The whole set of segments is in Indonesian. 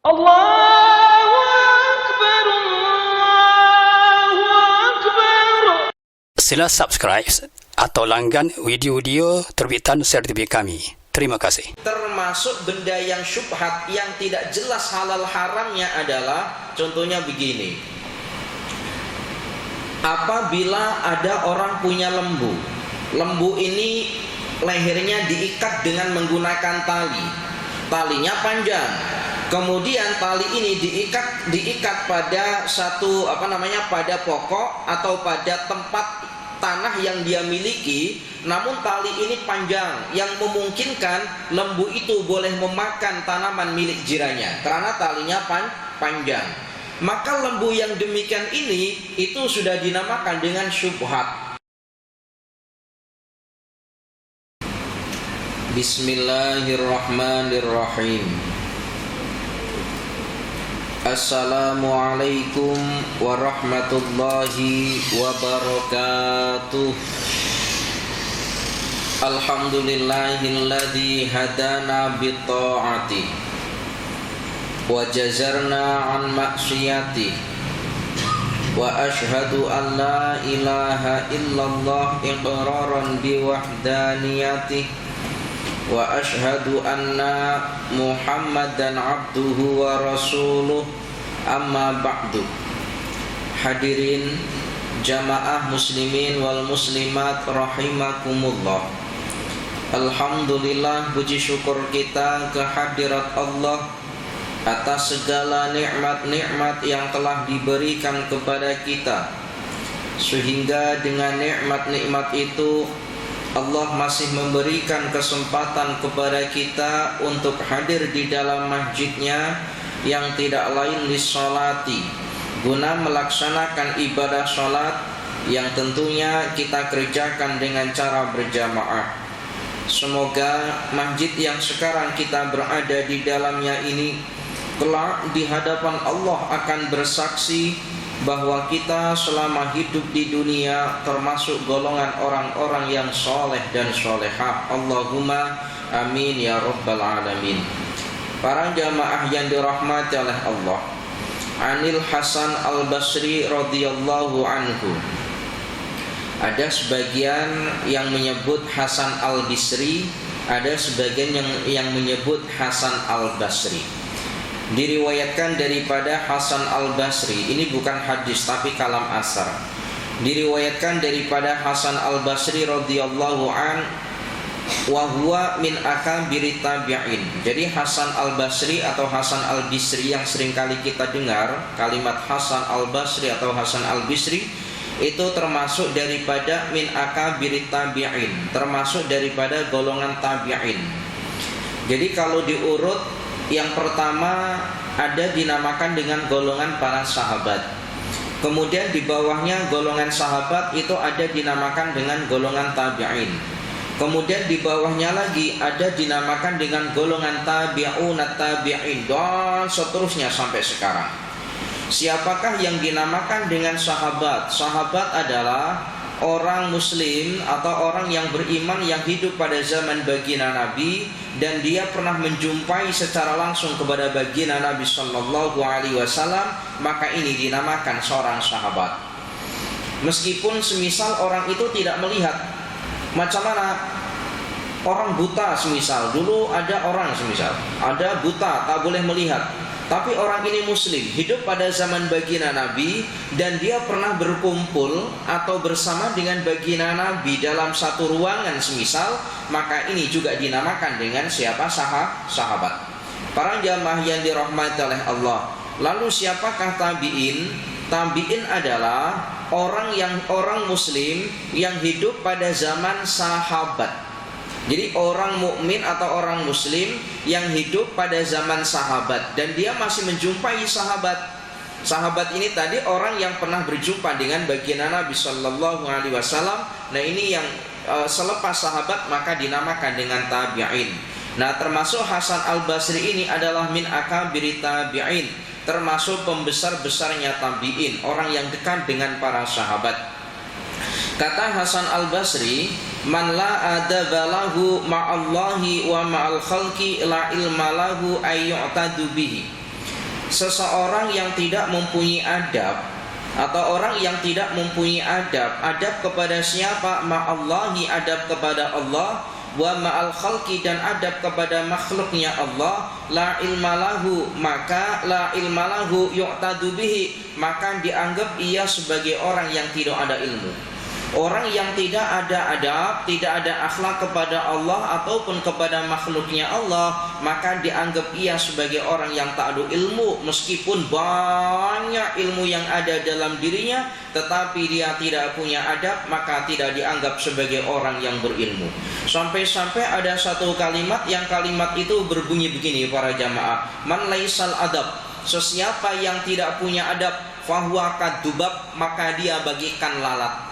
Allahu Akbar, Allahu Akbar. Sila subscribe atau langgan video-video terbitan sertifikat kami. Terima kasih. Termasuk benda yang syubhat yang tidak jelas halal haramnya adalah contohnya begini. Apabila ada orang punya lembu, lembu ini lehernya diikat dengan menggunakan tali. Talinya panjang. Kemudian tali ini diikat pada satu pada pokok atau pada tempat tanah yang dia miliki, namun tali ini panjang yang memungkinkan lembu itu boleh memakan tanaman milik jirannya karena talinya panjang. Maka lembu yang demikian ini itu sudah dinamakan dengan syubhat. Bismillahirrahmanirrahim. Assalamualaikum warahmatullahi wabarakatuh. Alhamdulillahilladzi hadana bitta'ati wa jazarna an maksiyati wa ashhadu an la ilaha illallah iqraran biwahdaniyati wa ashhadu anna Muhammadan abduhu wa rasuluh, amma ba'du. Hadirin jamaah muslimin wal muslimat rahimakumullah. Alhamdulillah, puji syukur kita kehadirat Allah atas segala nikmat-nikmat yang telah diberikan kepada kita, sehingga dengan nikmat-nikmat itu Allah masih memberikan kesempatan kepada kita untuk hadir di dalam masjidnya yang tidak lain disolati, guna melaksanakan ibadah sholat yang tentunya kita kerjakan dengan cara berjamaah. Semoga masjid yang sekarang kita berada di dalamnya ini kelak di hadapan Allah akan bersaksi bahwa kita selama hidup di dunia termasuk golongan orang-orang yang soleh dan solehah. Allahumma amin ya rabbal alamin. Para jamaah yang dirahmati oleh Allah, Anil Hasan Al-Basri radhiyallahu anhu. Ada sebagian yang menyebut Hasan Al-Bisri, ada sebagian yang menyebut Hasan Al-Basri. Diriwayatkan daripada Hasan Al-Basri, ini bukan hadis tapi kalam asar. Diriwayatkan daripada Hasan Al-Basri radhiyallahu an, wa huwa min akabiri tabi'in. Jadi Hasan Al-Basri atau Hasan Al-Bisri yang seringkali kita dengar, kalimat Hasan Al-Basri atau Hasan Al-Bisri itu termasuk daripada min akabiri tabi'in, termasuk daripada golongan tabi'in. Jadi kalau diurut, yang pertama ada dinamakan dengan golongan para sahabat. Kemudian di bawahnya golongan sahabat itu ada dinamakan dengan golongan tabi'in. Kemudian di bawahnya lagi ada dinamakan dengan golongan tabi'unat tabi'in, dan seterusnya sampai sekarang. Siapakah yang dinamakan dengan sahabat? Sahabat adalah orang muslim atau orang yang beriman yang hidup pada zaman baginda Nabi dan dia pernah menjumpai secara langsung kepada baginda Nabi sallallahu alaihi wasallam, maka ini dinamakan seorang sahabat. Meskipun semisal orang itu tidak melihat, macam mana orang buta semisal, dulu ada orang semisal ada buta tak boleh melihat, tapi orang ini muslim, hidup pada zaman baginda Nabi dan dia pernah berkumpul atau bersama dengan baginda Nabi dalam satu ruangan semisal, maka ini juga dinamakan dengan siapa? Sahabat. Para jamaah yang dirahmati oleh Allah. Lalu siapakah tabi'in? Tabi'in adalah orang muslim yang hidup pada zaman sahabat. Jadi orang mukmin atau orang muslim yang hidup pada zaman sahabat dan dia masih menjumpai sahabat. Sahabat ini tadi orang yang pernah berjumpa dengan baginda Nabi sallallahu alaihi wasallam. Nah, ini yang selepas sahabat maka dinamakan dengan tabi'in. Nah, termasuk Hasan Al-Basri ini adalah min akabiri tabi'in, termasuk pembesar-besarnya tabi'in, orang yang dekat dengan para sahabat. Kata Hasan Al-Basri, man la adaba lahu ma'allahi wa ma'al khalqi la ilma lahu ayyu'tadu bihi. seseorang yang tidak mempunyai adab atau orang yang tidak mempunyai adab kepada siapa? Ma'allahi, adab kepada Allah, wa ma'al khalqi, dan adab kepada makhluknya Allah, la ilmalahu, maka la ilmalahu yu'tadu bihi, maka dianggap ia sebagai orang yang tidak ada ilmu. Orang yang tidak ada adab, tidak ada akhlak kepada Allah ataupun kepada makhluknya Allah, maka dianggap ia sebagai orang yang tak ada ilmu. Meskipun banyak ilmu yang ada dalam dirinya, tetapi dia tidak punya adab, maka tidak dianggap sebagai orang yang berilmu. Sampai-sampai ada satu kalimat, yang kalimat itu berbunyi begini para jamaah: man laisal adab, sesiapa yang tidak punya adab, fahuwa kadubab, maka dia bagikan lalat.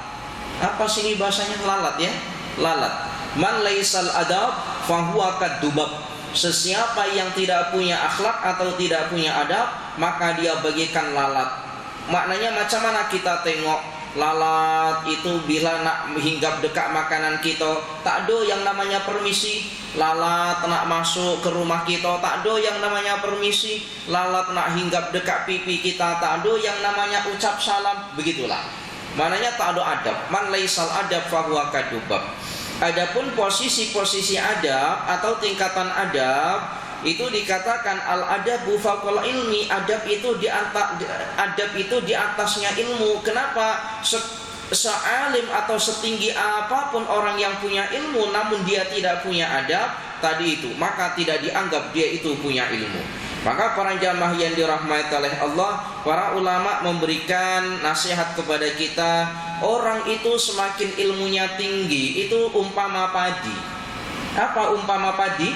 Apa sini bahasanya? Lalat ya, lalat. Man laisal adab fahuwa kadubab, sesiapa yang tidak punya akhlak atau tidak punya adab, maka dia bagikan lalat. Maknanya macam mana kita tengok lalat itu? Bila nak hinggap dekat makanan kita, tak ada yang namanya permisi. Lalat nak masuk ke rumah kita, tak ada yang namanya permisi. Lalat nak hinggap dekat pipi kita, tak ada yang namanya ucap salam. Begitulah, maknanya tak ada adab. Man laisal adab fahuwa kadubab. Adapun posisi-posisi adab atau tingkatan adab itu dikatakan al adabu faqal ilmi, adab itu di atasnya ilmu. Kenapa? Sealim atau setinggi apapun orang yang punya ilmu, namun dia tidak punya adab tadi itu, maka tidak dianggap dia itu punya ilmu. Maka para jamaah yang dirahmati oleh Allah, para ulama memberikan nasihat kepada kita, orang itu semakin ilmunya tinggi itu umpama padi. Apa umpama padi?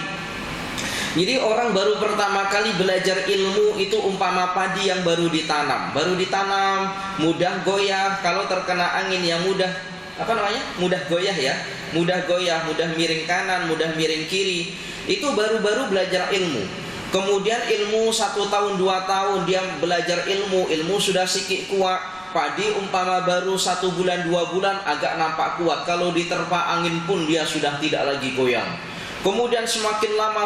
Jadi orang baru pertama kali belajar ilmu itu umpama padi yang baru ditanam, mudah goyah. Kalau terkena angin yang mudah mudah goyah ya, mudah miring kanan, mudah miring kiri. Itu baru-baru belajar ilmu. Kemudian ilmu 1 tahun 2 tahun dia belajar ilmu sudah sikit kuat. Padi umpama baru 1 bulan 2 bulan agak nampak kuat, kalau diterpa angin pun dia sudah tidak lagi goyang. Kemudian semakin lama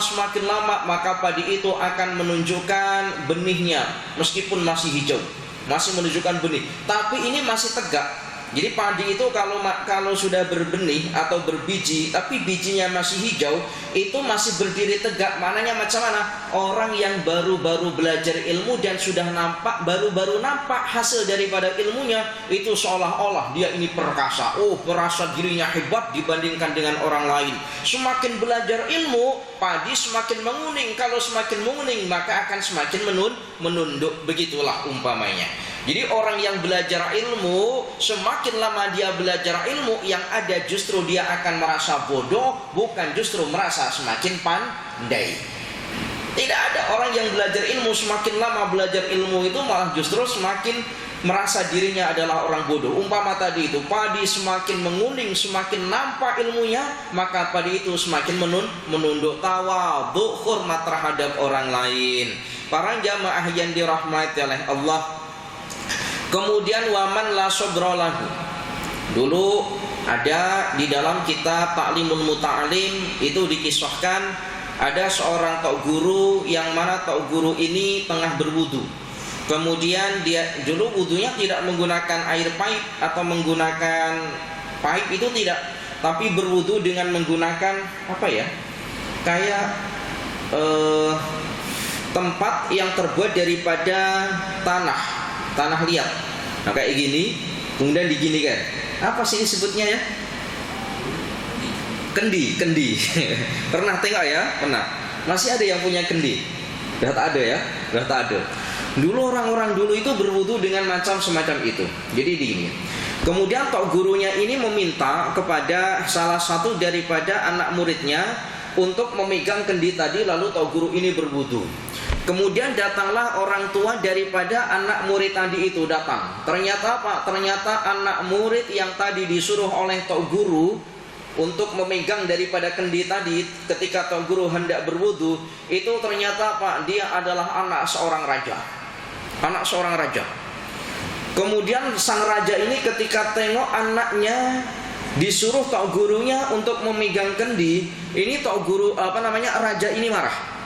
maka padi itu akan menunjukkan benihnya, meskipun masih hijau, masih menunjukkan benih, tapi ini masih tegak. Jadi padi itu kalau sudah berbenih atau berbiji tapi bijinya masih hijau, itu masih berdiri tegak. Maknanya macam mana? Orang yang baru-baru belajar ilmu dan sudah baru-baru nampak hasil daripada ilmunya, itu seolah-olah dia ini perkasa. Merasa dirinya hebat dibandingkan dengan orang lain. Semakin belajar ilmu, padi semakin menguning. Kalau semakin menguning, maka akan semakin menunduk. Begitulah umpamanya. Jadi orang yang belajar ilmu, semakin lama dia belajar ilmu, yang ada justru dia akan merasa bodoh, bukan justru merasa semakin pandai. Tidak ada orang yang belajar ilmu, semakin lama belajar ilmu itu malah justru semakin merasa dirinya adalah orang bodoh. Umpama tadi itu, padi semakin menguning, semakin nampak ilmunya, maka padi itu semakin menunduk, tawadhu, hormat terhadap orang lain. Para jamaah yang dirahmati oleh Allah. Kemudian waman la sabra lahu. Dulu ada di dalam kitab Ta'limul Muta'alim itu dikisahkan ada seorang tok guru yang mana tok guru ini tengah berwudu. Kemudian dia dulu wudunya tidak menggunakan air paip atau menggunakan paip, itu tidak, tapi berwudu dengan menggunakan kayak tempat yang terbuat daripada tanah liat. Nah kayak gini, kemudian diginikan. Apa sih disebutnya ya? Kendi. Pernah tengok ya? Pernah. Masih ada yang punya kendi? Sudah tak ada ya? Sudah tak ada. Dulu orang-orang dulu itu berwudu dengan macam semacam itu. Jadi begini. Kemudian tok gurunya ini meminta kepada salah satu daripada anak muridnya untuk memegang kendi tadi, lalu tok guru ini berwudu. Kemudian datanglah orang tua daripada anak murid tadi itu datang. Ternyata apa? Ternyata anak murid yang tadi disuruh oleh tok guru untuk memegang daripada kendi tadi ketika tok guru hendak berwudu, itu ternyata apa? Dia adalah anak seorang raja. Anak seorang raja. Kemudian sang raja ini ketika tengok anaknya disuruh tok gurunya untuk memegang kendi, ini tok guru raja ini marah.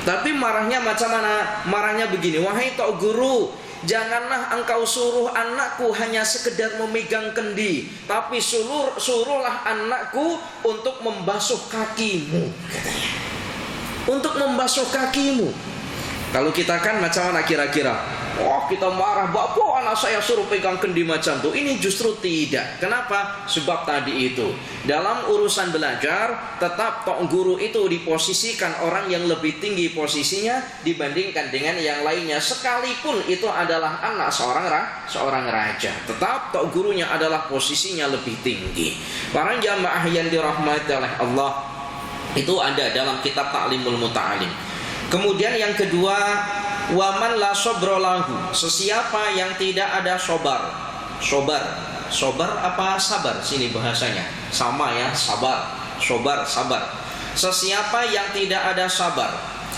Tapi marahnya macam mana? Marahnya begini, wahai tok guru, janganlah engkau suruh anakku hanya sekedar memegang kendi, tapi suruhlah anakku untuk membasuh kakimu, katanya. Untuk membasuh kakimu. Kalau kita kan macam mana kira-kira? Oh, kita marah, bapak anak saya suruh pegang kendi macam itu. Ini justru tidak. Kenapa? Sebab tadi itu, dalam urusan belajar, tetap tok guru itu diposisikan orang yang lebih tinggi posisinya dibandingkan dengan yang lainnya. Sekalipun itu adalah anak seorang raja, tetap tok gurunya adalah posisinya lebih tinggi. Para jamaah yang dirahmati oleh Allah, itu ada dalam kitab Ta'limul Muta'alim. Kemudian yang kedua, waman la sobro lahu, sesiapa yang tidak ada sobar. Sobar apa sabar? Sini bahasanya sama ya, sobar, sabar. Sesiapa yang tidak ada sabar.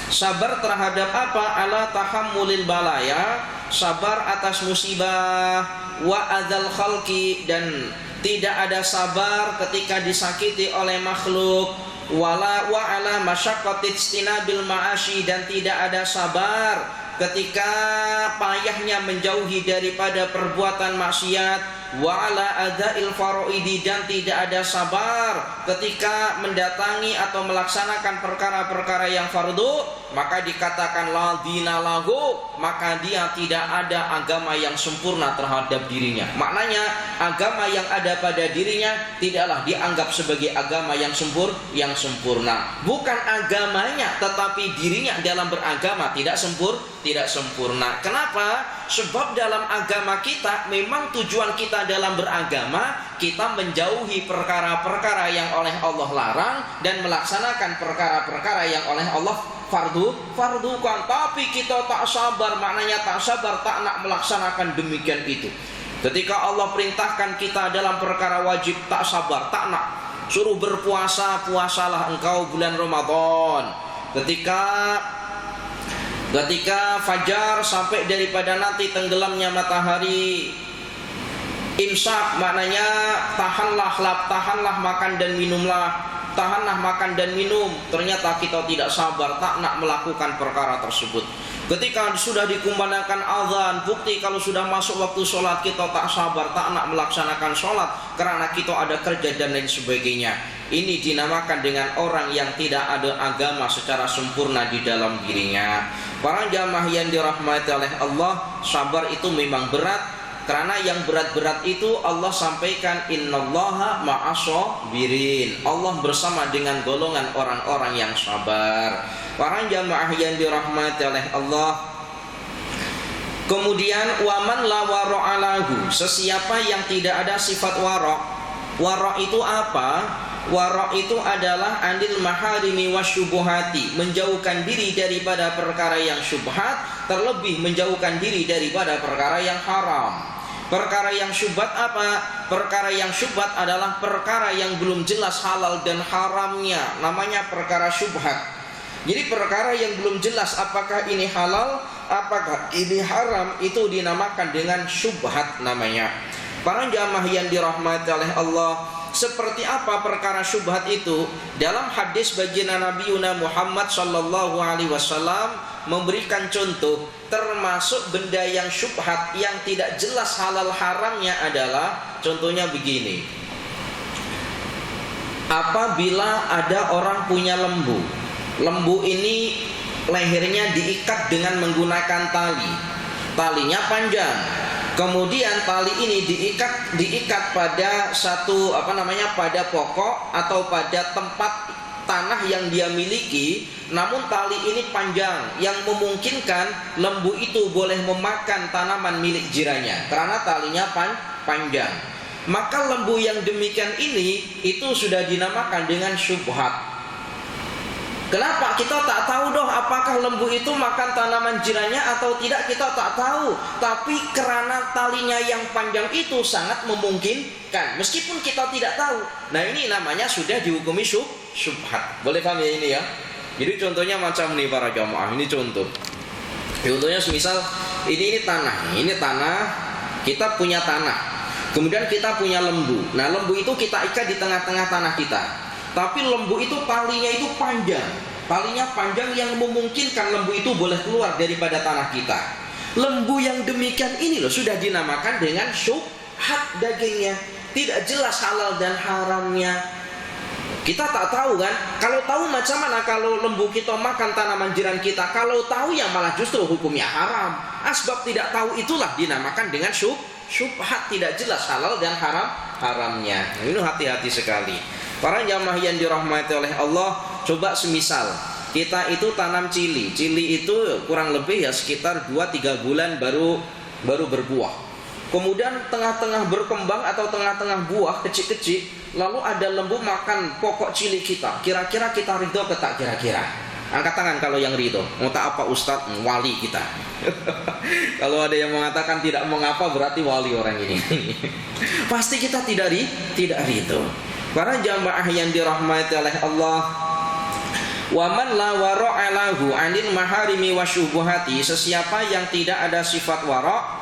Sabar terhadap apa? Ala tahammulil balaya, sabar atas musibah, wa adzal khalqi, dan tidak ada sabar ketika disakiti oleh makhluk, wala wa ala masyaqqati istinabil ma'ashi, dan tidak ada sabar ketika payahnya menjauhi daripada perbuatan maksiat, wa ala adail faraidi, dan tidak ada sabar ketika mendatangi atau melaksanakan perkara-perkara yang fardu, maka dikatakan la dina lahu, maka dia tidak ada agama yang sempurna terhadap dirinya. Maknanya agama yang ada pada dirinya tidaklah dianggap sebagai agama yang sempurna. Bukan agamanya, tetapi dirinya dalam beragama tidak sempurna. Kenapa? Sebab dalam agama kita memang tujuan kita dalam beragama, kita menjauhi perkara-perkara yang oleh Allah larang dan melaksanakan perkara-perkara yang oleh Allah fardukan. Tapi kita tak sabar, maknanya tak sabar, tak nak melaksanakan demikian itu. Ketika Allah perintahkan kita dalam perkara wajib, tak sabar, tak nak. Suruh berpuasa, puasalah engkau bulan Ramadan. Ketika fajar sampai daripada nanti tenggelamnya matahari, imsak maknanya tahanlah makan dan minumlah, tahanlah makan dan minum. Ternyata kita tidak sabar, tak nak melakukan perkara tersebut. Ketika sudah dikumandangkan azan, bukti kalau sudah masuk waktu sholat, kita tak sabar, tak nak melaksanakan sholat karena kita ada kerja dan lain sebagainya. Ini dinamakan dengan orang yang tidak ada agama secara sempurna di dalam dirinya. Para jamaah yang dirahmati oleh Allah, sabar itu memang berat, karena yang berat-berat itu Allah sampaikan innallaha ma'as-sabirin. Allah bersama dengan golongan orang-orang yang sabar. Para jamaah yang dirahmati oleh Allah, kemudian waman la wara'alahu, sesiapa yang tidak ada sifat wara'. Wara' itu apa? Wara' itu adalah anil maharimi wasyubuhati, menjauhkan diri daripada perkara yang syubhat, terlebih menjauhkan diri daripada perkara yang haram. Perkara yang syubhat apa? Perkara yang syubhat adalah perkara yang belum jelas halal dan haramnya, namanya perkara syubhat. Jadi perkara yang belum jelas apakah ini halal, apakah ini haram, itu dinamakan dengan syubhat namanya. Para jamaah yang dirahmati oleh Allah, seperti apa perkara syubhat itu? Dalam hadis baginda Nabi Muhammad sallallahu alaihi wasallam memberikan contoh, termasuk benda yang syubhat yang tidak jelas halal haramnya adalah contohnya begini. Apabila ada orang punya lembu, lembu ini lehernya diikat dengan menggunakan tali. Talinya panjang. Kemudian tali ini diikat pada satu pada pokok atau pada tempat tanah yang dia miliki. Namun tali ini panjang yang memungkinkan lembu itu boleh memakan tanaman milik jirannya karena talinya panjang. Maka lembu yang demikian ini itu sudah dinamakan dengan syubhat. Kenapa? Kita tak tahu apakah lembu itu makan tanaman jirannya atau tidak, kita tak tahu. Tapi karena talinya yang panjang itu sangat memungkinkan, meskipun kita tidak tahu. Nah, ini namanya sudah dihukumi syubhat. Boleh paham ya ini ya? Jadi contohnya macam ini para jamaah, ini contoh. Contohnya semisal ini tanah, kita punya tanah. Kemudian kita punya lembu. Nah, lembu itu kita ikat di tengah-tengah tanah kita. Tapi lembu itu talinya itu panjang. talinya panjang yang memungkinkan lembu itu boleh keluar daripada tanah kita. Lembu yang demikian ini loh sudah dinamakan dengan syubhat dagingnya, tidak jelas halal dan haramnya. Kita tak tahu kan? Kalau tahu macam mana kalau lembu kita makan tanaman jiran kita? Kalau tahu ya malah justru hukumnya haram. Asbab tidak tahu itulah dinamakan dengan syubhat, tidak jelas halal dan haramnya. Ini hati-hati sekali. Para jamaah yang dirahmati oleh Allah, coba semisal kita itu tanam cili. Cili itu kurang lebih ya sekitar 2-3 bulan baru berbuah. Kemudian tengah-tengah berkembang atau tengah-tengah buah kecil-kecil, lalu ada lembu makan pokok cili kita. Kira-kira kita ridho ke tak kira-kira? Angkat tangan kalau yang ridho. Mau tak apa Ustadz? Wali kita. Kalau ada yang mengatakan tidak mengapa, berarti wali orang ini. Pasti kita tidak ridho. Para jamaah yang dirahmati oleh Allah, waman la wara'a lahu 'anil maharimi wasyubuhati, sesiapa yang tidak ada sifat wara'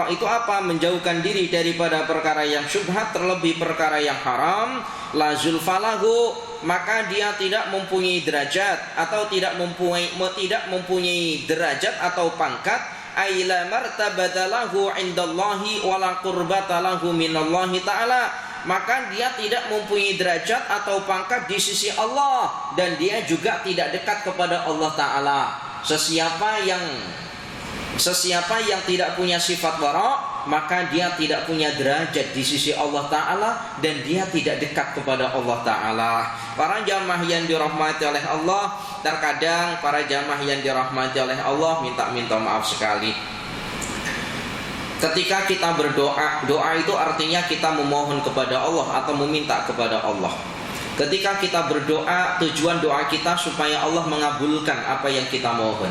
itu apa? Menjauhkan diri daripada perkara yang syubhat, terlebih perkara yang haram. La zulfalahu, maka dia tidak mempunyai derajat atau tidak mempunyai derajat atau pangkat. Aila martabata lahu 'indallahi wala qurbata lahu minallahi ta'ala, maka dia tidak mempunyai derajat atau pangkat di sisi Allah, dan dia juga tidak dekat kepada Allah Ta'ala. Sesiapa yang tidak punya sifat wara', maka dia tidak punya derajat di sisi Allah Ta'ala, dan dia tidak dekat kepada Allah Ta'ala. Para jamaah yang dirahmati oleh Allah, terkadang para jamaah yang dirahmati oleh Allah minta maaf sekali. Ketika kita berdoa, doa itu artinya kita memohon kepada Allah atau meminta kepada Allah. Ketika kita berdoa, tujuan doa kita supaya Allah mengabulkan apa yang kita mohon.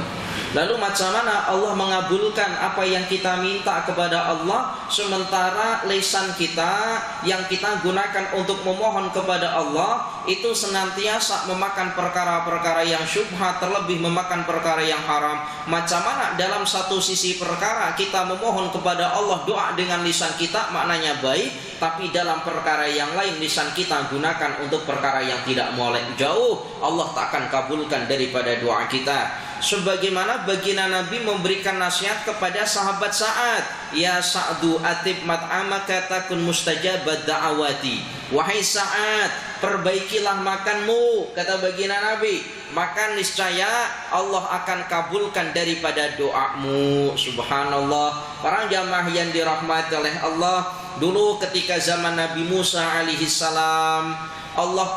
Lalu macam mana Allah mengabulkan apa yang kita minta kepada Allah, sementara lisan kita yang kita gunakan untuk memohon kepada Allah itu senantiasa memakan perkara-perkara yang syubhat, terlebih memakan perkara yang haram. Macam mana dalam satu sisi perkara kita memohon kepada Allah, doa dengan lisan kita maknanya baik, tapi dalam perkara yang lain lisan kita gunakan untuk perkara yang tidak molek, jauh, Allah tak akan kabulkan daripada doa kita. Sebagaimana baginda Nabi memberikan nasihat kepada sahabat Sa'ad, ya Sa'du atib mat'amaka takun mustajabad da'awati. Wahai Sa'ad, perbaikilah makanmu, kata baginda Nabi, maka niscaya Allah akan kabulkan daripada doamu. Subhanallah. Para jamaah yang dirahmati oleh Allah, dulu ketika zaman Nabi Musa alaihi salam, Allah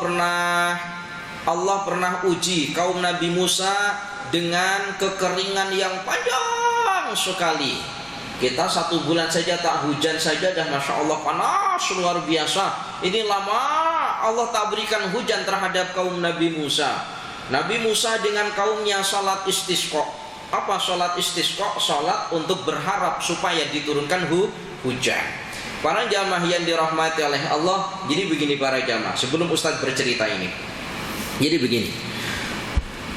pernah uji kaum Nabi Musa dengan kekeringan yang panjang sekali. Kita 1 bulan saja tak hujan saja dah Masya Allah panas luar biasa. Ini lama Allah tak berikan hujan terhadap kaum Nabi Musa. Nabi Musa dengan kaumnya salat istisqa. Apa salat istisqa? Salat untuk berharap supaya diturunkan hujan. Para jamaah yang dirahmati oleh Allah, jadi begini para jamaah, sebelum Ustadz bercerita ini. Jadi begini,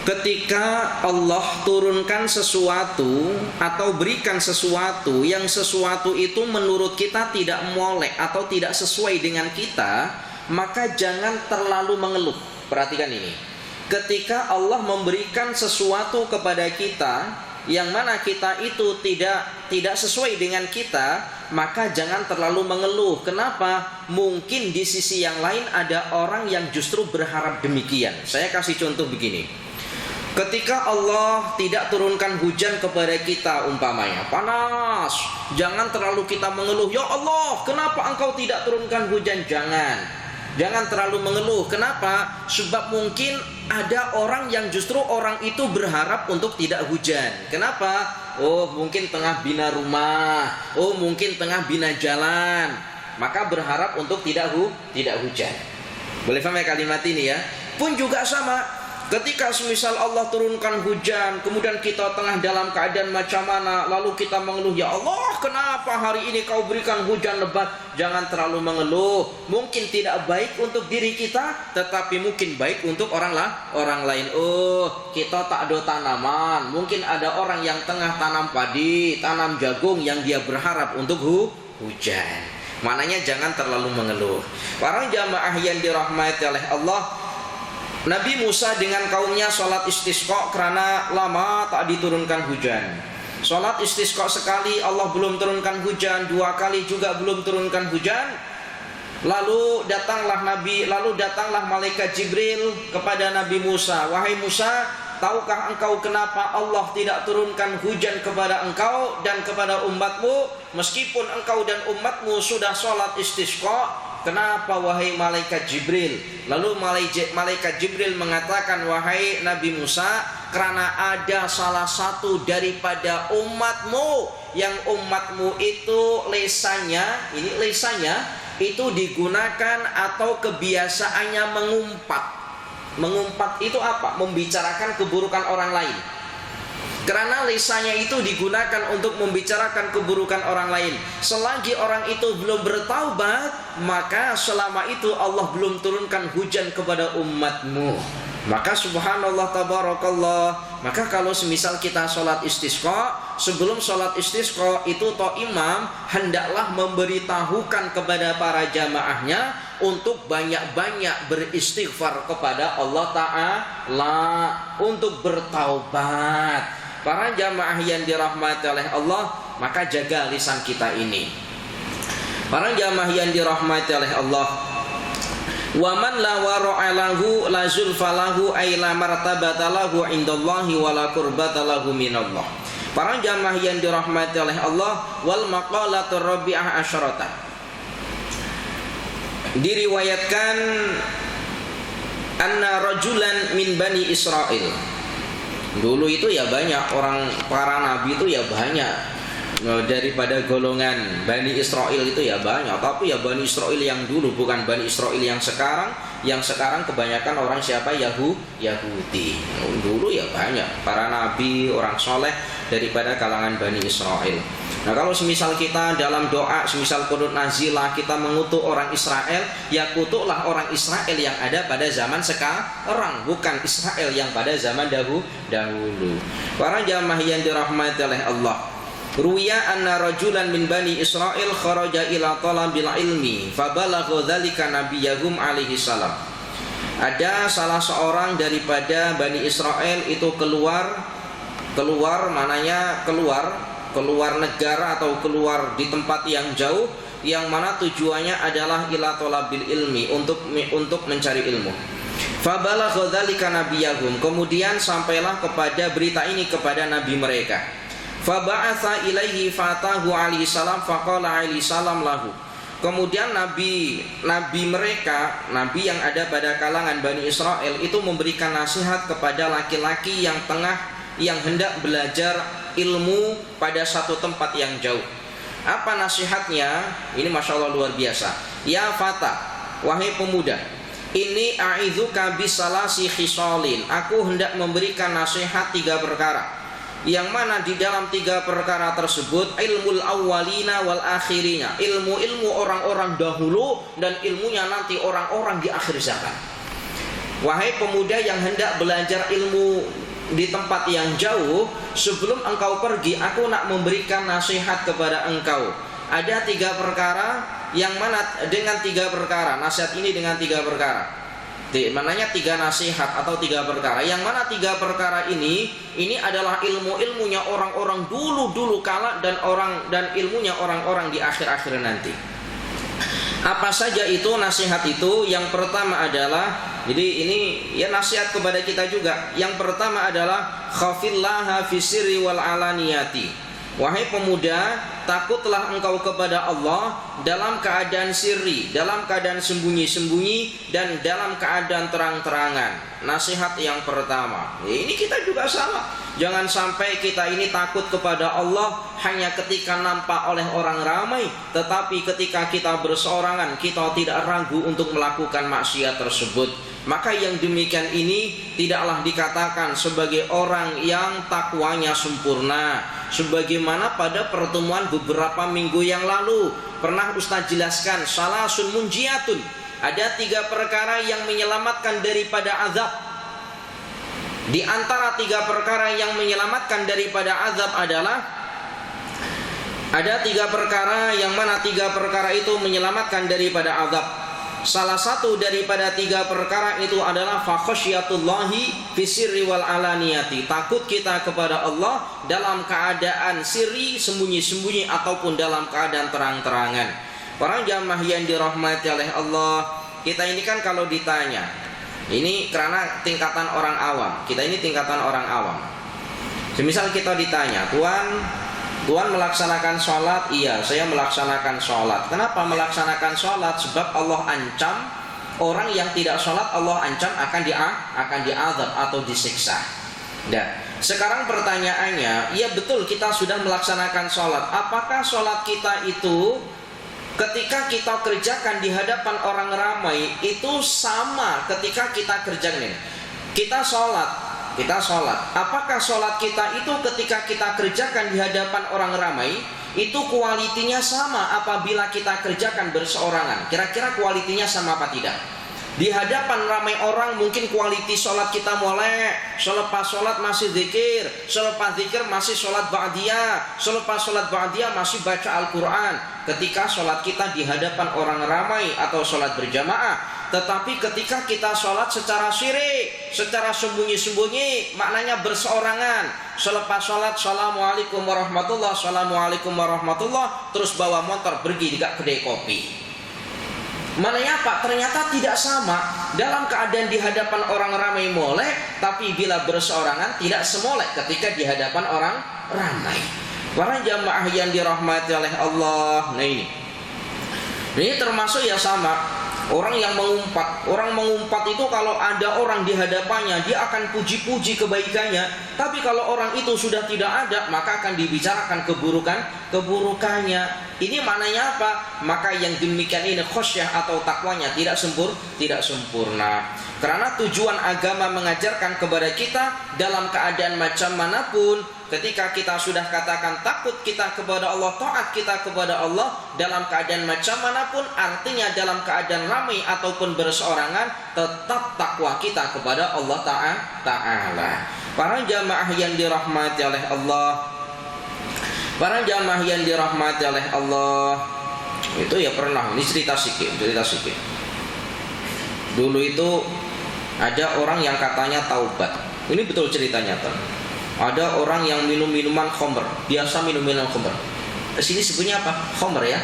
ketika Allah turunkan sesuatu atau berikan sesuatu yang sesuatu itu menurut kita tidak molek atau tidak sesuai dengan kita, maka jangan terlalu mengeluh. Perhatikan ini, ketika Allah memberikan sesuatu kepada kita yang mana kita itu tidak sesuai dengan kita, maka jangan terlalu mengeluh. Kenapa? Mungkin di sisi yang lain ada orang yang justru berharap demikian. Saya kasih contoh begini. Ketika Allah tidak turunkan hujan kepada kita, umpamanya panas, jangan terlalu kita mengeluh, ya Allah kenapa engkau tidak turunkan hujan. Jangan terlalu mengeluh. Kenapa? Sebab mungkin ada orang yang justru orang itu berharap untuk tidak hujan. Kenapa? Oh mungkin tengah bina rumah, oh mungkin tengah bina jalan, maka berharap untuk tidak hujan. Boleh paham ya kalimat ini ya? Pun juga sama, ketika semisal Allah turunkan hujan, kemudian kita tengah dalam keadaan macam mana, lalu kita mengeluh, ya Allah kenapa hari ini kau berikan hujan lebat. Jangan terlalu mengeluh. Mungkin tidak baik untuk diri kita, tetapi mungkin baik untuk orang lain. Oh kita tak ada tanaman, mungkin ada orang yang tengah tanam padi, tanam jagung, yang dia berharap untuk hujan. Maknanya jangan terlalu mengeluh. Para jamaah yang dirahmati oleh Allah, Nabi Musa dengan kaumnya sholat istisqa karena lama tak diturunkan hujan. Sholat istisqa sekali Allah belum turunkan hujan, 2 kali juga belum turunkan hujan. Lalu datanglah malaikat Jibril kepada Nabi Musa. Wahai Musa, tahukah engkau kenapa Allah tidak turunkan hujan kepada engkau dan kepada umatmu, meskipun engkau dan umatmu sudah sholat istisqa? Kenapa wahai malaikat Jibril? Lalu malaikat Jibril mengatakan, wahai Nabi Musa, karena ada salah satu daripada umatmu, yang umatmu itu lesanya itu digunakan atau kebiasaannya mengumpat. Mengumpat itu apa? Membicarakan keburukan orang lain. Karena lisannya itu digunakan untuk membicarakan keburukan orang lain. Selagi orang itu belum bertaubat, maka selama itu Allah belum turunkan hujan kepada umatmu. Maka subhanallah tabarakallah. Maka kalau semisal kita sholat istisqa, sebelum sholat istisqa itu imam hendaklah memberitahukan kepada para jamaahnya untuk banyak-banyak beristighfar kepada Allah Ta'ala, untuk bertaubat. Para jamaah yang dirahmati oleh Allah, maka jaga lisan kita ini. Para jamaah yang dirahmati oleh Allah, wa man la wara'a lahu la zulfa lahu ay la martabata lahu indallahi wa la qurbata lahu minallah. Para jamaah yang dirahmati oleh Allah, wal maqalatur rabi'ah asyarata. Diriwayatkan anna rajulan min bani Israel. Dulu itu ya banyak orang, para nabi itu ya banyak, daripada golongan Bani Israel itu ya banyak. Tapi ya Bani Israel yang dulu, bukan Bani Israel yang sekarang. Yang sekarang kebanyakan orang siapa? Yahudi. Dulu ya banyak para nabi, orang soleh daripada kalangan Bani Israel. Nah kalau semisal kita dalam doa, semisal qunut nazilah, kita mengutuk orang Israel, ya kutuklah orang Israel yang ada pada zaman sekarang, bukan Israel yang pada zaman dahulu. Para jamaah yang dirahmati oleh Allah, ruwiya anna rajulan min bani Israel kharaja ila talabil ilmi fabalagha dzalika nabiyahum alaihi salam. Ada salah seorang daripada Bani Israel itu keluar mananya keluar negara atau keluar di tempat yang jauh, yang mana tujuannya adalah ila talabil ilmi, untuk mencari ilmu. Fabalagha dzalika nabiyahum, kemudian sampailah kepada berita ini kepada nabi mereka. Faba'atha ilaihi fatahu alaihi salam faqala alaihi salam lahu. Kemudian nabi mereka, nabi yang ada pada kalangan Bani Israel itu memberikan nasihat kepada laki-laki yang hendak belajar ilmu pada satu tempat yang jauh. Apa nasihatnya? Ini masya Allah luar biasa. Ya fata, wahai pemuda, ini a'idzuka bisalasi khisalin. Aku hendak memberikan nasihat 3 perkara, yang mana di dalam 3 perkara tersebut ilmul awwalina wal akhirina, ilmu orang-orang dahulu dan ilmunya nanti orang-orang di akhir zaman. Wahai pemuda yang hendak belajar ilmu di tempat yang jauh, sebelum engkau pergi aku nak memberikan nasihat kepada engkau. Ada 3 perkara, yang mana dengan 3 perkara, nasihat ini dengan 3 perkara. Mananya 3 nasihat atau 3 perkara, yang mana 3 perkara ini adalah ilmunya orang-orang dulu kala dan ilmunya orang-orang di akhir-akhir nanti. Apa saja itu nasihat itu? Yang pertama adalah, jadi ini ya nasihat kepada kita juga. Yang pertama adalah khafillaha fi sirri wal alaniyati. Wahai pemuda, takutlah engkau kepada Allah dalam keadaan sirri, dalam keadaan sembunyi-sembunyi, dan dalam keadaan terang-terangan. Nasihat yang pertama. Ini kita juga sama. Jangan sampai kita ini takut kepada Allah hanya ketika nampak oleh orang ramai, tetapi ketika kita berseorangan kita tidak ragu untuk melakukan maksiat tersebut. Maka yang demikian ini tidaklah dikatakan sebagai orang yang takwanya sempurna. Sebagaimana pada pertemuan beberapa minggu yang lalu pernah Ustaz jelaskan, salasun munjiatun, ada 3 perkara yang menyelamatkan daripada azab. Di antara 3 perkara yang menyelamatkan daripada azab adalah, ada 3 perkara yang mana 3 perkara itu menyelamatkan daripada azab. Salah satu daripada 3 perkara itu adalah fa khasyatullahi fi sirri wal alaniyati. Takut kita kepada Allah dalam keadaan sirri, sembunyi-sembunyi, ataupun dalam keadaan terang-terangan. Para jamaah yang dirahmati oleh Allah, kita ini kan kalau ditanya, ini karena tingkatan orang awam. Kita ini tingkatan orang awam. Semisal kita ditanya, Tuhan melaksanakan sholat? Iya, saya melaksanakan sholat. Kenapa melaksanakan sholat? Sebab Allah ancam orang yang tidak sholat, Allah ancam akan diazab atau disiksa. Dan sekarang pertanyaannya, iya betul kita sudah melaksanakan sholat. Apakah sholat kita itu ketika kita kerjakan di hadapan orang ramai itu sama ketika kita kerjakan? Kita sholat. Apakah sholat kita itu ketika kita kerjakan di hadapan orang ramai itu kualitinya sama apabila kita kerjakan berseorangan? Kira-kira kualitinya sama apa tidak? Di hadapan ramai orang mungkin kualiti sholat kita mulai selepas sholat masih zikir, selepas zikir masih sholat ba'diyah, selepas sholat ba'diyah masih baca Al-Quran. Ketika sholat kita di hadapan orang ramai atau sholat berjamaah. Tetapi ketika kita sholat secara syirik, secara sembunyi-sembunyi, maknanya berseorangan. Selepas sholat, assalamualaikum warahmatullah, assalamualaikum warahmatullah, terus bawa motor pergi di kedai kopi. Maknanya apa? Ternyata tidak sama. Dalam keadaan di hadapan orang ramai molek, tapi bila berseorangan tidak semolek ketika di hadapan orang ramai. Para jamaah yang dirahmati oleh Allah. Nah ini termasuk ya sama. Orang yang mengumpat itu kalau ada orang di hadapannya dia akan puji-puji kebaikannya. Tapi kalau orang itu sudah tidak ada, maka akan dibicarakan keburukannya. Ini maknanya apa? Maka yang demikian ini khosyah atau takwanya tidak sempurna. Karena tujuan agama mengajarkan kepada kita dalam keadaan macam manapun, ketika kita sudah katakan takut kita kepada Allah, taat kita kepada Allah dalam keadaan macam manapun, artinya dalam keadaan ramai ataupun berseorangan, tetap takwa kita kepada Allah Ta'ala. Para jamaah yang dirahmati oleh Allah, itu ya pernah, ini cerita sikit. Dulu itu ada orang yang katanya taubat. Ini betul ceritanya nyata. Ada orang yang minum minuman khamr, biasa minum minuman khamr. Sini sebutnya apa? Khamr ya.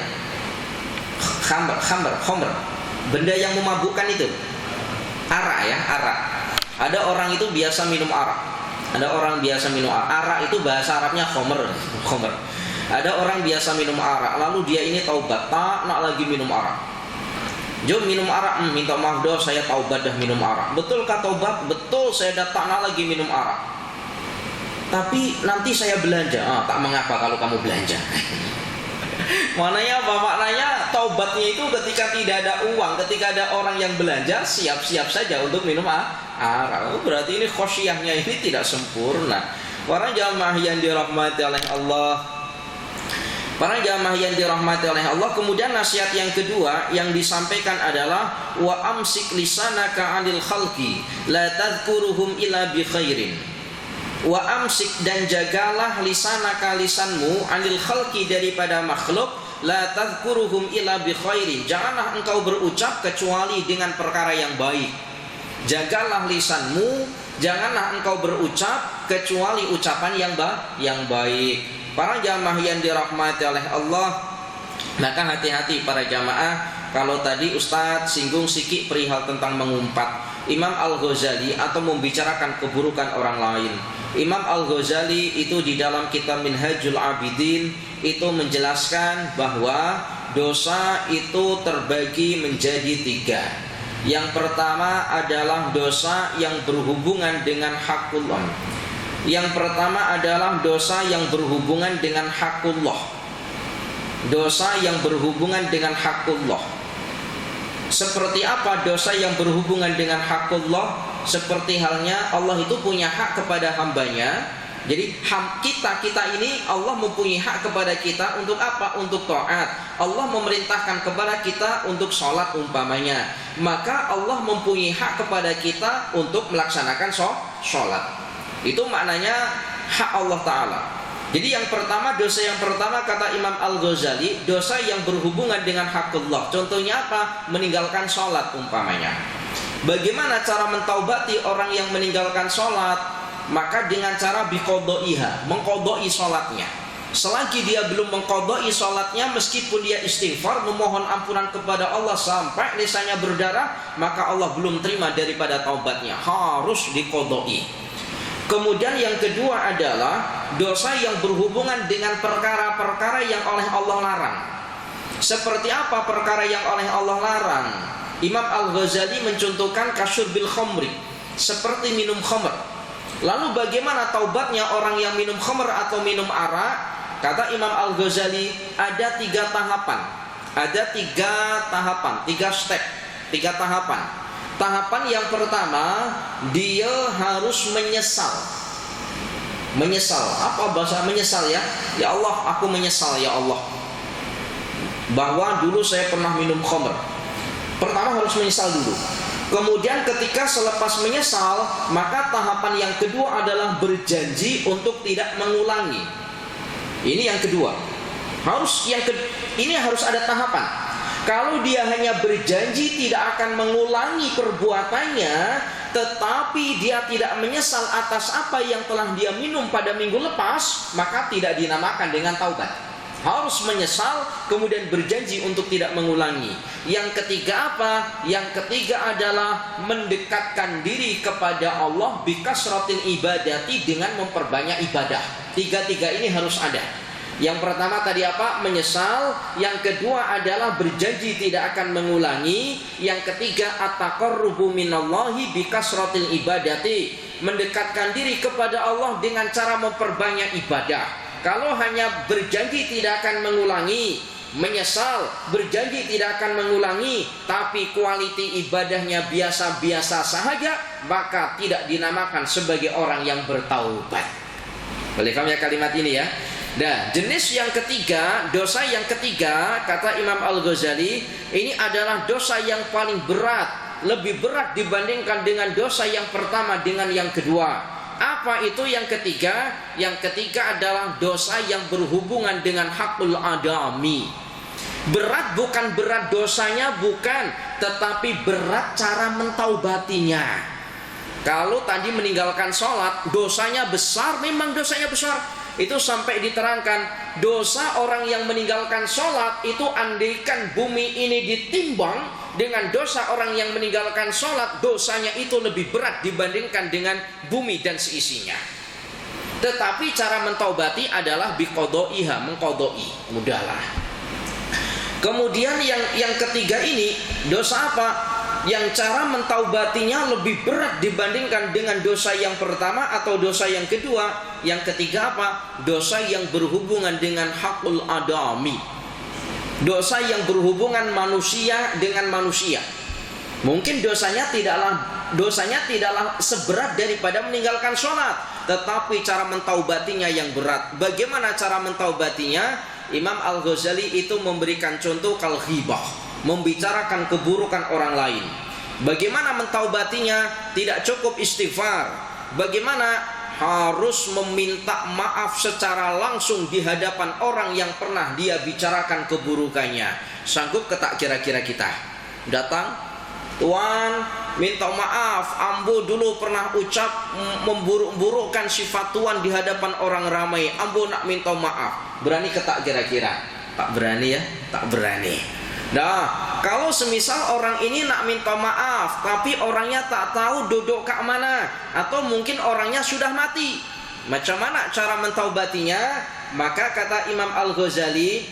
Khamr. Benda yang memabukkan itu. Arak ya, arak. Ada orang itu biasa minum arak. Arak itu bahasa Arabnya khamr. Ada orang biasa minum arak, lalu dia ini taubat, tak nak lagi minum arak. Jom minum arak, minta maaf doh, saya taubat dah minum arak. Betul kah taubat? Betul, saya dah tak nak lagi minum arak. Tapi nanti saya belanja. Tak mengapa kalau kamu belanja. Maknanya apa? Maknanya taubatnya itu ketika tidak ada uang, ketika ada orang yang belanja, siap-siap saja untuk minum arak. Berarti ini khosyahnya ini tidak sempurna. Para jamaah yang dirahmati oleh Allah. Kemudian nasihat yang kedua yang disampaikan adalah wa amsik lisanaka 'anil khalqi la tadhkuruhum illa bi khairin. Wa amsik, dan jagalah lisanaka, lisanmu, 'anil khalqi, daripada makhluk, la tadhkuruhum illa bi khairin. Janganlah engkau berucap kecuali dengan perkara yang baik. Jagalah lisanmu, janganlah engkau berucap kecuali ucapan yang baik. Para jamaah yang dirahmati oleh Allah, maka hati-hati para jamaah. Kalau tadi Ustadz singgung sikit perihal tentang mengumpat, Imam Al-Ghazali atau membicarakan keburukan orang lain. Imam Al-Ghazali itu di dalam kitab Minhajul Abidin itu menjelaskan bahwa dosa itu terbagi menjadi 3. Yang pertama adalah dosa yang berhubungan dengan hakullah. Yang pertama adalah dosa yang berhubungan dengan hakullah. Dosa yang berhubungan dengan hakullah. Seperti apa dosa yang berhubungan dengan hakullah? Seperti halnya Allah itu punya hak kepada hambanya. Jadi kita ini Allah mempunyai hak kepada kita untuk apa? Untuk taat. Allah memerintahkan kepada kita untuk sholat umpamanya. Maka Allah mempunyai hak kepada kita untuk melaksanakan sholat. Itu maknanya hak Allah Ta'ala. Jadi yang pertama, dosa yang pertama kata Imam Al-Ghazali, dosa yang berhubungan dengan hakullah. Contohnya apa? Meninggalkan sholat umpamanya. Bagaimana cara mentaubati orang yang meninggalkan sholat? Maka dengan cara biqodaiha, mengkodoi sholatnya. Selagi dia belum mengkodoi sholatnya, meskipun dia istighfar, memohon ampunan kepada Allah sampai lisannya berdarah, maka Allah belum terima daripada taubatnya, harus dikodoi. Kemudian yang kedua adalah dosa yang berhubungan dengan perkara-perkara yang oleh Allah larang. Seperti apa perkara yang oleh Allah larang? Imam Al-Ghazali mencontohkan kasyurbil khamri, seperti minum khamr. Lalu bagaimana taubatnya orang yang minum khamr atau minum arak? Kata Imam Al-Ghazali, ada 3 tahapan. Ada 3 tahapan, 3 step, 3 tahapan. Tahapan yang pertama, dia harus menyesal. Menyesal, apa bahasa menyesal ya? Ya Allah, aku menyesal ya Allah, bahwa dulu saya pernah minum khamr. Pertama harus menyesal dulu. Kemudian ketika selepas menyesal, maka tahapan yang kedua adalah berjanji untuk tidak mengulangi. Ini yang kedua. Ini harus ada tahapan. Kalau dia hanya berjanji tidak akan mengulangi perbuatannya, tetapi dia tidak menyesal atas apa yang telah dia minum pada minggu lepas, maka tidak dinamakan dengan taubat. Harus menyesal, kemudian berjanji untuk tidak mengulangi. Yang ketiga apa? Yang ketiga adalah mendekatkan diri kepada Allah bikasratil ibadati, dengan memperbanyak ibadah. 3 ini harus ada. Yang pertama tadi apa? Menyesal. Yang kedua adalah berjanji tidak akan mengulangi. Yang ketiga at-taqarrubu minallahi bikasratil ibadati, mendekatkan diri kepada Allah dengan cara memperbanyak ibadah. Kalau hanya berjanji tidak akan mengulangi, menyesal, berjanji tidak akan mengulangi, tapi kualiti ibadahnya biasa-biasa saja, maka tidak dinamakan sebagai orang yang bertaubat. Boleh kami kalimat ini ya? Nah, jenis yang ketiga, dosa yang ketiga, kata Imam Al-Ghazali, ini adalah dosa yang paling berat, lebih berat dibandingkan dengan dosa yang pertama dengan yang kedua. Apa itu yang ketiga? Yang ketiga adalah dosa yang berhubungan dengan hakul adami. Berat bukan berat dosanya, bukan, tetapi berat cara mentaubatinya. Kalau tadi meninggalkan sholat, dosanya besar, memang dosanya besar. Itu sampai diterangkan, dosa orang yang meninggalkan sholat itu andaikan bumi ini ditimbang dengan dosa orang yang meninggalkan sholat, dosanya itu lebih berat dibandingkan dengan bumi dan seisinya. Tetapi cara mentaubati adalah biqodaiha, mengkodoi, mudahlah. Kemudian yang ketiga ini, dosa apa? Yang cara mentaubatinya lebih berat dibandingkan dengan dosa yang pertama atau dosa yang kedua. Yang ketiga apa? Dosa yang berhubungan dengan hakul adami. Dosa yang berhubungan manusia dengan manusia. Mungkin dosanya tidaklah seberat daripada meninggalkan sholat, tetapi cara mentaubatinya yang berat. Bagaimana cara mentaubatinya? Imam Al-Ghazali itu memberikan contoh kal-ghibah, membicarakan keburukan orang lain. Bagaimana mentaubatinya? Tidak cukup istighfar. Bagaimana? Harus meminta maaf secara langsung di hadapan orang yang pernah dia bicarakan keburukannya. Sanggup ke tak kira-kira kita? Datang, Tuan, minta maaf, ambo dulu pernah ucap memburuk-burukkan sifat Tuan di hadapan orang ramai. Ambo nak minta maaf. Berani ke tak kira-kira? Tak berani ya? Tak berani. Nah, kalau semisal orang ini nak minta maaf, tapi orangnya tak tahu duduk kat mana, atau mungkin orangnya sudah mati, macam mana cara mentaubatinya? Maka kata Imam Al-Ghazali,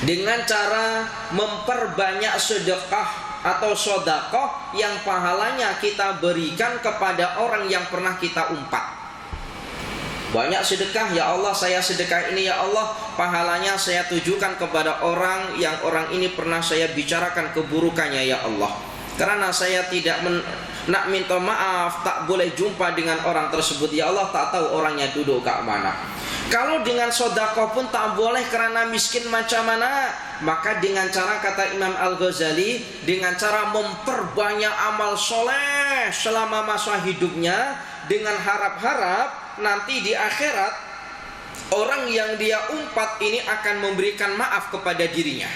dengan cara memperbanyak sedekah atau sodakoh yang pahalanya kita berikan kepada orang yang pernah kita umpat. Banyak sedekah, ya Allah saya sedekah ini ya Allah, pahalanya saya tujukan kepada orang yang orang ini pernah saya bicarakan keburukannya ya Allah. Karena saya tidak nak minta maaf, tak boleh jumpa dengan orang tersebut ya Allah, tak tahu orangnya duduk kat mana. Kalau dengan sodakoh pun tak boleh karena miskin macam mana. Maka dengan cara, kata Imam Al-Ghazali, dengan cara memperbanyak amal soleh selama masa hidupnya, dengan harap-harap nanti di akhirat orang yang dia umpat ini akan memberikan maaf kepada dirinya.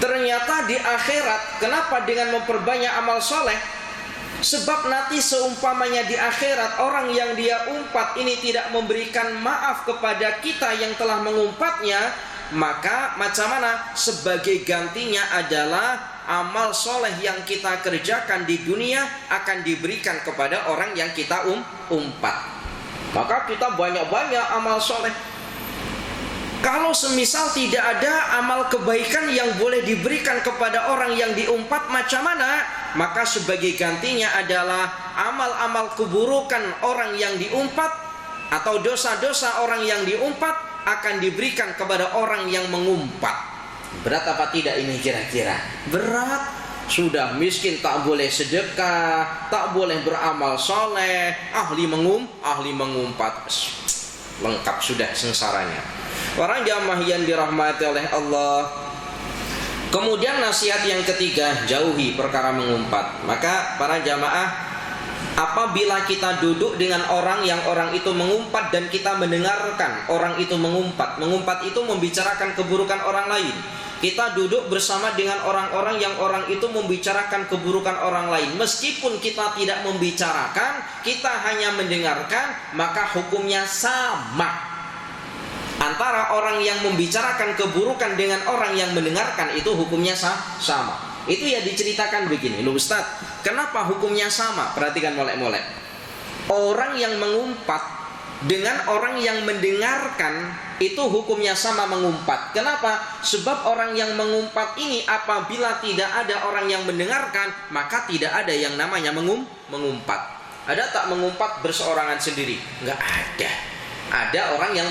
Ternyata di akhirat, kenapa dengan memperbanyak amal soleh? Sebab nanti seumpamanya di akhirat orang yang dia umpat ini tidak memberikan maaf kepada kita yang telah mengumpatnya, maka macam mana? Sebagai gantinya adalah amal soleh yang kita kerjakan di dunia akan diberikan kepada orang yang kita umpat. Maka kita banyak-banyak amal soleh. Kalau semisal tidak ada amal kebaikan yang boleh diberikan kepada orang yang diumpat, macam mana? Maka sebagai gantinya adalah amal-amal keburukan orang yang diumpat atau dosa-dosa orang yang diumpat akan diberikan kepada orang yang mengumpat. Berat apa tidak ini kira-kira? Berat. Sudah miskin tak boleh sedekah, tak boleh beramal soleh, ahli mengumpat. Lengkap sudah sengsaranya. Para jamaah yang dirahmati oleh Allah. Kemudian nasihat yang ketiga, jauhi perkara mengumpat. Maka para jamaah, apabila kita duduk dengan orang yang orang itu mengumpat dan kita mendengarkan orang itu mengumpat itu membicarakan keburukan orang lain. Kita duduk bersama dengan orang-orang yang orang itu membicarakan keburukan orang lain. Meskipun kita tidak membicarakan, kita hanya mendengarkan, maka hukumnya sama. Antara orang yang membicarakan keburukan dengan orang yang mendengarkan itu hukumnya sama. Itu ya diceritakan begini, loh Ustaz, kenapa hukumnya sama? Perhatikan molek-molek. Orang yang mengumpat dengan orang yang mendengarkan itu hukumnya sama mengumpat. Kenapa? Sebab orang yang mengumpat ini apabila tidak ada orang yang mendengarkan, maka tidak ada yang namanya mengumpat. Ada tak mengumpat berseorangan sendiri? Enggak ada. Ada orang yang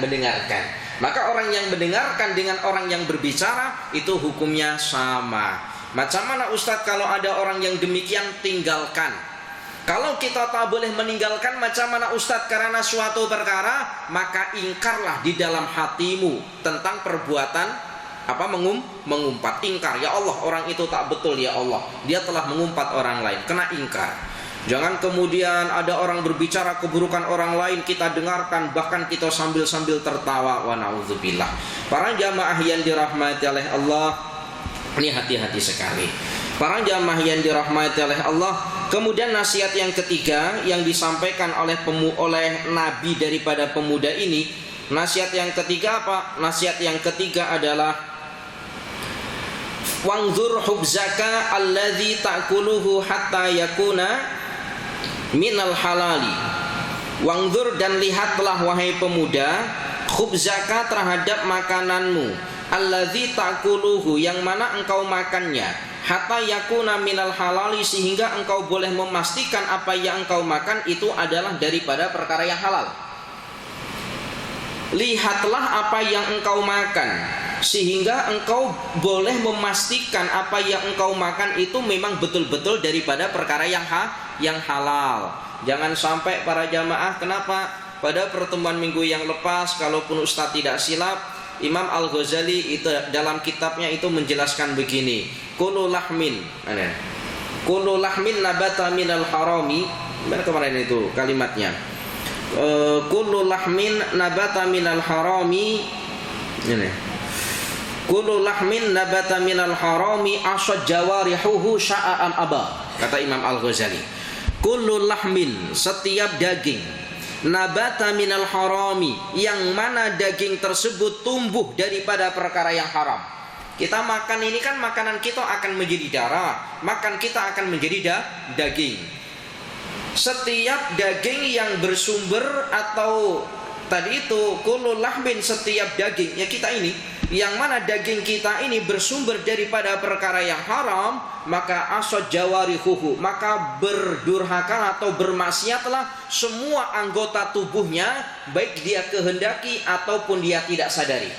mendengarkan. Maka orang yang mendengarkan dengan orang yang berbicara itu hukumnya sama. Macam mana Ustadz kalau ada orang yang demikian? Tinggalkan. Kalau kita tak boleh meninggalkan, macam mana Ustadz? Karena suatu perkara, maka ingkarlah di dalam hatimu tentang perbuatan mengumpat. Ingkar, ya Allah, orang itu tak betul, ya Allah, dia telah mengumpat orang lain, kena ingkar. Jangan kemudian ada orang berbicara keburukan orang lain kita dengarkan, bahkan kita sambil-sambil tertawa. Wa na'udzubillah. Para jamaah yang dirahmati oleh Allah, ini hati-hati sekali. Para jamaah yang dirahmati oleh Allah. Kemudian nasihat yang ketiga yang disampaikan oleh Nabi daripada pemuda ini, nasihat yang ketiga apa? Nasihat yang ketiga adalah wangzur hubzaka alladzi ta'kuluhu hatta yakuna minal halali. Wangzur, dan lihatlah wahai pemuda, khubzaka, terhadap makananmu, alladzi ta'kuluhu, yang mana engkau makannya, hatta yakuna minal halali, sehingga engkau boleh memastikan apa yang engkau makan itu adalah daripada perkara yang halal. Lihatlah apa yang engkau makan, sehingga engkau boleh memastikan apa yang engkau makan itu memang betul-betul daripada perkara yang halal. Jangan sampai para jamaah, kenapa? Pada pertemuan minggu yang lepas, kalaupun Ustaz tidak silap, Imam Al-Ghazali itu dalam kitabnya itu menjelaskan begini, kullu lahmin nabata minal harami. Mana kemarin itu kalimatnya? Kullu lahmin nabata minal harami. Ini. Kullu lahmin nabata minal harami asad jawarihuhu sya'am aba. Kata Imam Al-Ghazali, kullu lahmin, setiap daging, nabata minal harami, yang mana daging tersebut tumbuh daripada perkara yang haram. Kita makan ini kan makanan kita akan menjadi darah, makan kita akan menjadi daging. Setiap daging yang bersumber atau tadi itu kullu lahmin, setiap daging ya kita ini, yang mana daging kita ini bersumber daripada perkara yang haram, maka asad jawarihuhu, maka berdurhaka atau bermaksiatlah semua anggota tubuhnya, baik dia kehendaki ataupun dia tidak sadari.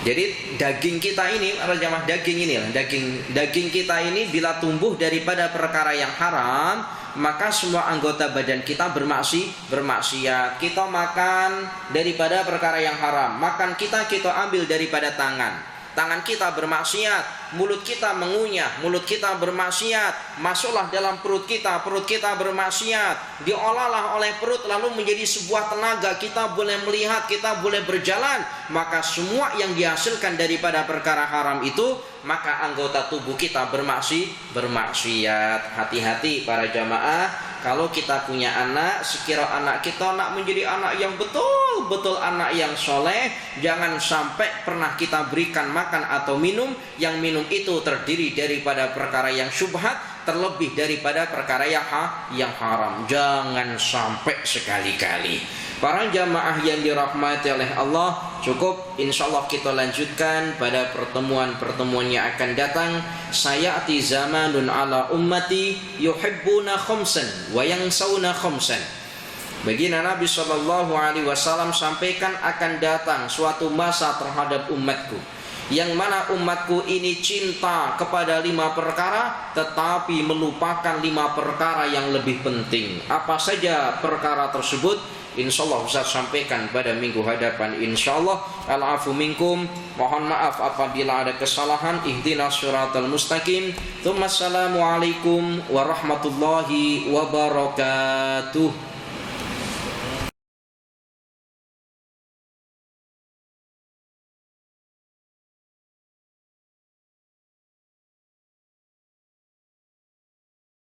Jadi daging kita ini, jamaah, daging ini, daging kita ini bila tumbuh daripada perkara yang haram, maka semua anggota badan kita bermaksiat. Kita makan daripada perkara yang haram, makan kita ambil daripada tangan, tangan kita bermaksiat, mulut kita mengunyah, mulut kita bermaksiat, masuklah dalam perut kita bermaksiat, diolahlah oleh perut lalu menjadi sebuah tenaga, kita boleh melihat, kita boleh berjalan, maka semua yang dihasilkan daripada perkara haram itu, maka anggota tubuh kita bermaksiat. Hati-hati para jamaah, kalau kita punya anak, sekira anak kita menjadi anak yang betul-betul anak yang soleh, jangan sampai pernah kita berikan makan atau minum, yang minum itu terdiri daripada perkara yang syubhat, terlebih daripada perkara yang haram. Jangan sampai sekali-kali. Para jamaah yang dirahmati oleh Allah, cukup insyaallah kita lanjutkan pada pertemuan-pertemuan yang akan datang. Sayati zamanun ala ummati yuhibbuna khamsan wa yansawna khamsan. Baginda Nabi SAW sampaikan akan datang suatu masa terhadap umatku, yang mana umatku ini cinta kepada 5 perkara, tetapi melupakan 5 perkara yang lebih penting. Apa saja perkara tersebut? InsyaAllah Ustaz sampaikan pada minggu hadapan InsyaAllah. Al-afu minkum, mohon maaf apabila ada kesalahan. Ihdinas syiratal mustaqim. Assalamualaikum warahmatullahi wabarakatuh.